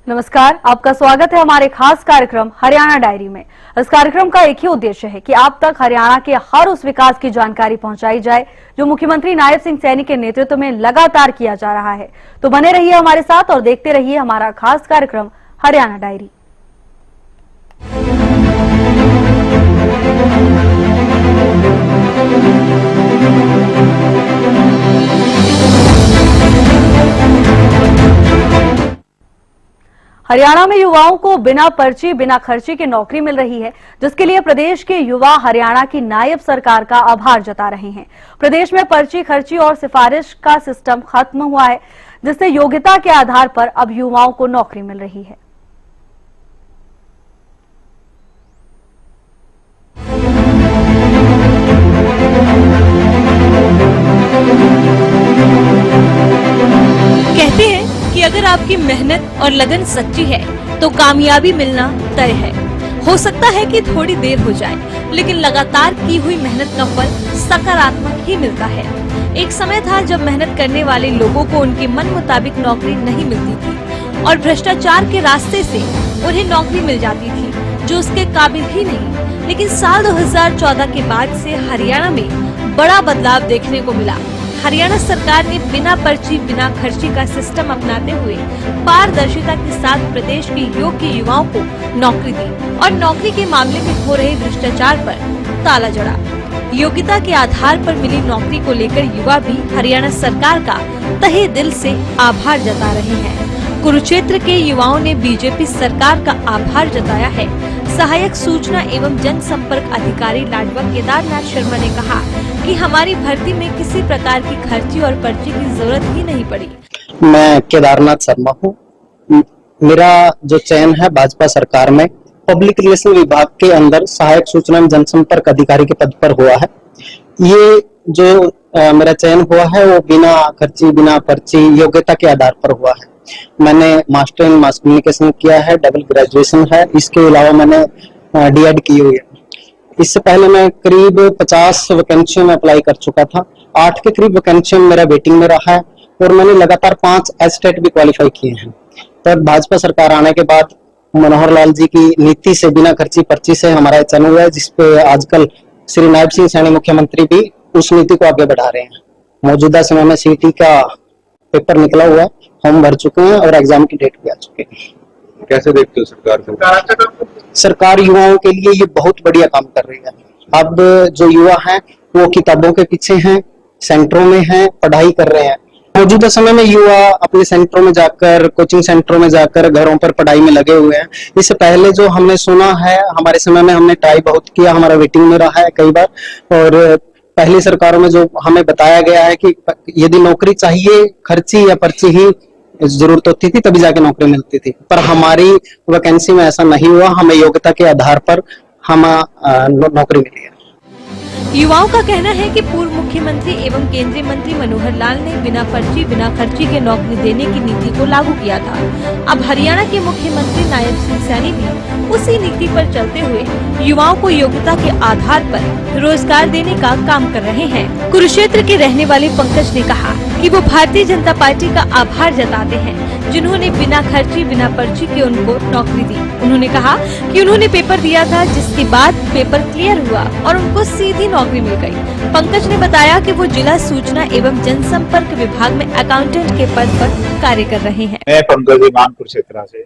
नमस्कार, आपका स्वागत है हमारे खास कार्यक्रम हरियाणा डायरी में। इस कार्यक्रम का एक ही उद्देश्य है कि आप तक हरियाणा के हर उस विकास की जानकारी पहुंचाई जाए जो मुख्यमंत्री नायब सिंह सैनी के नेतृत्व में लगातार किया जा रहा है। तो बने रहिए हमारे साथ और देखते रहिए हमारा खास कार्यक्रम हरियाणा डायरी। हरियाणा में युवाओं को बिना पर्ची बिना खर्ची की नौकरी मिल रही है, जिसके लिए प्रदेश के युवा हरियाणा की नायब सरकार का आभार जता रहे हैं। प्रदेश में पर्ची खर्ची और सिफारिश का सिस्टम खत्म हुआ है, जिससे योग्यता के आधार पर अब युवाओं को नौकरी मिल रही है। कहते हैं कि अगर आपकी मेहनत और लगन सच्ची है तो कामयाबी मिलना तय है। हो सकता है कि थोड़ी देर हो जाए, लेकिन लगातार की हुई मेहनत का फल सकारात्मक ही मिलता है। एक समय था जब मेहनत करने वाले लोगों को उनके मन मुताबिक नौकरी नहीं मिलती थी और भ्रष्टाचार के रास्ते से उन्हें नौकरी मिल जाती थी जो उसके काबिल ही नहीं। लेकिन साल 2014 के बाद से हरियाणा में बड़ा बदलाव देखने को मिला। हरियाणा सरकार ने बिना पर्ची बिना खर्ची का सिस्टम अपनाते हुए पारदर्शिता के साथ प्रदेश के योग्य युवाओं को नौकरी दी और नौकरी के मामले में हो रहे भ्रष्टाचार पर ताला जड़ा। योग्यता के आधार पर मिली नौकरी को लेकर युवा भी हरियाणा सरकार का तहे दिल से आभार जता रहे हैं। कुरुक्षेत्र के युवाओं ने बीजेपी सरकार का आभार जताया है। सहायक सूचना एवं जनसंपर्क अधिकारी लाडवा केदारनाथ शर्मा ने कहा कि हमारी भर्ती में किसी प्रकार की खर्ची और पर्ची की जरूरत ही नहीं पड़ी। मैं केदारनाथ शर्मा हूँ। मेरा जो चयन है भाजपा सरकार में पब्लिक रिलेशन विभाग के अंदर सहायक सूचना एवं जनसंपर्क अधिकारी के पद पर हुआ है। ये जो मेरा चयन हुआ है वो बिना खर्ची बिना पर्ची योग्यता के आधार पर हुआ है। मैंने मास्टर इन मास कम्युनिकेशन किया है, डबल ग्रेजुएशन है, इसके अलावा मैंने डीएड की हुई है। इससे पहले मैं करीब 50 वैकेंसियों में अप्लाई कर चुका था। 8 के करीब वैकेंसियों मेरा वेटिंग में रहा है और मैंने लगातार 5 एस्टेट भी क्वालिफाई किए हैं। तब भाजपा सरकार आने के बाद मनोहर लाल जी की नीति से बिना खर्ची पर्ची से हमारा चयन हुआ है, जिसपे आजकल श्री नायब सिंह सैनी मुख्यमंत्री भी उस नीति को आगे बढ़ा रहे हैं। मौजूदा समय में सीटी का पेपर निकला हुआ है, फॉर्म भर चुके हैं और एग्जाम की डेट भी आ चुकी है। कैसे देखते हो सरकार को? सरकार युवाओं के लिए ये बहुत बढ़िया काम कर रही है। अब जो युवा हैं वो किताबों के पीछे हैं, सेंटरों में हैं, पढ़ाई कर रहे हैं। मौजूदा समय में युवा अपने सेंटरों में जाकर, कोचिंग सेंटरों में जाकर घरों पर पढ़ाई में लगे हुए हैं। इससे पहले जो हमने सुना है, हमारे समय में हमने ट्राई बहुत किया, हमारा वेटिंग में रहा है कई बार। और पहली सरकारों में जो हमें बताया गया है कि यदि नौकरी चाहिए खर्ची या पर्ची ही जरूरत होती थी तभी जाके नौकरी मिलती थी, पर हमारी वैकेंसी में ऐसा नहीं हुआ। हमें योग्यता के आधार पर हम नौकरी मिली है। युवाओं का कहना है कि पूर्व मुख्यमंत्री एवं केंद्रीय मंत्री मनोहर लाल ने बिना पर्ची बिना खर्ची के नौकरी देने की नीति को लागू किया था। अब हरियाणा के मुख्यमंत्री नायब सिंह सैनी भी उसी नीति पर चलते हुए युवाओं को योग्यता के आधार पर रोजगार देने का काम कर रहे हैं। कुरुक्षेत्र के रहने वाले पंकज ने कहा कि वो भारतीय जनता पार्टी का आभार जताते हैं, जिन्होंने बिना खर्ची बिना पर्ची के उनको नौकरी दी। उन्होंने कहा कि उन्होंने पेपर दिया था, जिसके बाद पेपर क्लियर हुआ और उनको सीधी नौकरी मिल गई। पंकज ने बताया कि वो जिला सूचना एवं जनसंपर्क विभाग में अकाउंटेंट के पद पर कार्य कर रहे हैं। मैं पंकज मानपुर क्षेत्र से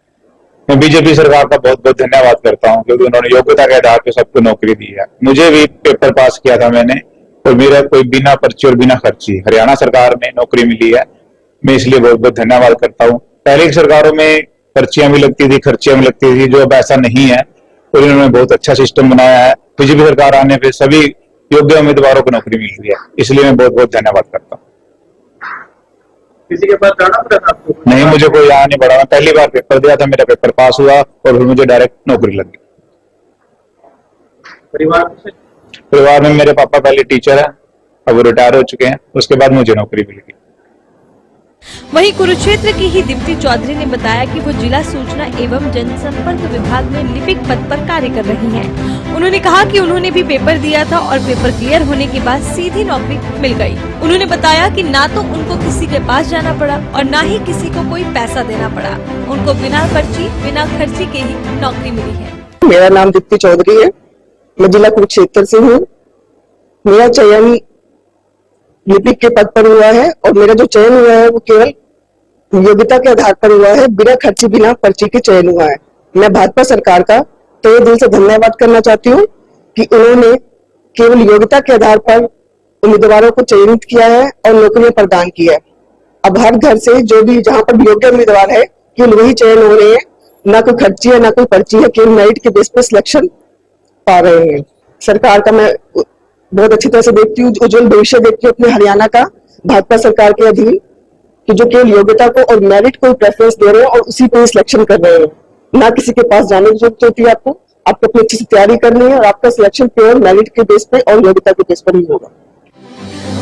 मैं बीजेपी सरकार का बहुत बहुत धन्यवाद करता हूं, क्योंकि उन्होंने योग्यता के आधार पर सबको नौकरी दी है। मुझे भी पेपर पास किया था मैंने, और मेरा कोई बिना पर्ची और बिना खर्ची हरियाणा सरकार में नौकरी मिली है। मैं इसलिए बहुत बहुत धन्यवाद करता हूँ। पहले की सरकारों में पर्चियां भी लगती थी, खर्चियां भी लगती थी, जो अब ऐसा नहीं है और इन्होंने बहुत अच्छा सिस्टम बनाया है। बीजेपी सरकार आने पे सभी योग्य उम्मीदवारों को नौकरी मिल रही है, इसलिए मैं बहुत बहुत धन्यवाद करता हूँ। किसी के पास जाना पड़ा था आपको? नहीं, मुझे कोई आना नहीं पड़ा। मैं पहली बार पेपर दिया था, मेरा पेपर पास हुआ और फिर मुझे डायरेक्ट नौकरी लगी। परिवार में मेरे पापा पहले टीचर है, अब वो रिटायर हो चुके हैं, उसके बाद मुझे नौकरी मिल गई। वहीं कुरुक्षेत्र की ही दीप्ति चौधरी ने बताया कि वो जिला सूचना एवं जनसंपर्क विभाग में लिपिक पद पर कार्य कर रही हैं। उन्होंने कहा कि उन्होंने भी पेपर दिया था और पेपर क्लियर होने के बाद सीधी नौकरी मिल गई। उन्होंने बताया कि ना तो उनको किसी के पास जाना पड़ा और ना ही किसी को कोई पैसा देना पड़ा। उनको बिना पर्ची बिना खर्ची के ही नौकरी मिली है। मेरा नाम दीप्ति चौधरी है, मैं जिला कुरुक्षेत्र से हूँ। मेरा चयन लिपिक के पद पर हुआ है और मेरा जो चयन हुआ है वो केवल योग्यता के आधार पर हुआ है, बिना खर्ची बिना पर्ची के चयन हुआ है। मैं भाजपा सरकार का तहे दिल से धन्यवाद करना चाहती हूँ कि उन्होंने केवल योग्यता के आधार पर उम्मीदवारों को चयनित किया है और नौकरियां प्रदान की है। अब हर घर से जो भी जहाँ पर योग्य उम्मीदवार है केवल वही चयन हो रहे हैं, ना कोई खर्ची है ना कोई पर्ची है, केवल मेरिट के बेस पर सिलेक्शन पा रहे हैं। सरकार का मैं बहुत अच्छी तरह से देखती हूँ, उज्जवल भविष्य देखती हूँ अपने हरियाणा का भाजपा सरकार के अधीन, कि जो केवल योग्यता को और मेरिट को प्रेफरेंस दे रहे हैं और उसी पे सिलेक्शन कर रहे हैं। ना किसी के पास जाने की जरूरत होती है, आपको अपनी अच्छी से तैयारी करनी है और आपका सिलेक्शन केवल मेरिट के बेस पे और योग्यता के बेस पर ही होगा।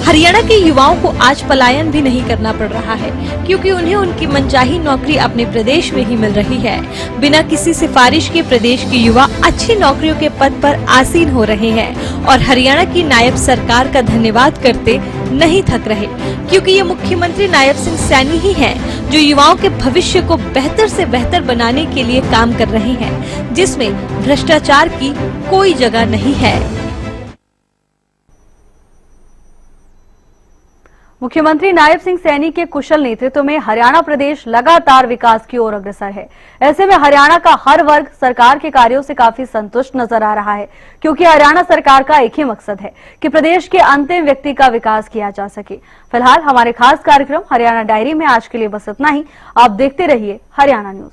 हरियाणा के युवाओं को आज पलायन भी नहीं करना पड़ रहा है, क्योंकि उन्हें उनकी मनचाही नौकरी अपने प्रदेश में ही मिल रही है। बिना किसी सिफारिश के प्रदेश के युवा अच्छी नौकरियों के पद पर आसीन हो रहे हैं और हरियाणा की नायब सरकार का धन्यवाद करते नहीं थक रहे, क्योंकि ये मुख्यमंत्री नायब सिंह सैनी ही हैं जो युवाओं के भविष्य को बेहतर से बेहतर बनाने के लिए काम कर रहे हैं, जिसमें भ्रष्टाचार की कोई जगह नहीं है। मुख्यमंत्री नायब सिंह सैनी के कुशल नेतृत्व में हरियाणा प्रदेश लगातार विकास की ओर अग्रसर है। ऐसे में हरियाणा का हर वर्ग सरकार के कार्यों से काफी संतुष्ट नजर आ रहा है, क्योंकि हरियाणा सरकार का एक ही मकसद है कि प्रदेश के अंतिम व्यक्ति का विकास किया जा सके। फिलहाल हमारे खास कार्यक्रम हरियाणा डायरी में आज के लिए बस इतना ही। आप देखते रहिए हरियाणा न्यूज।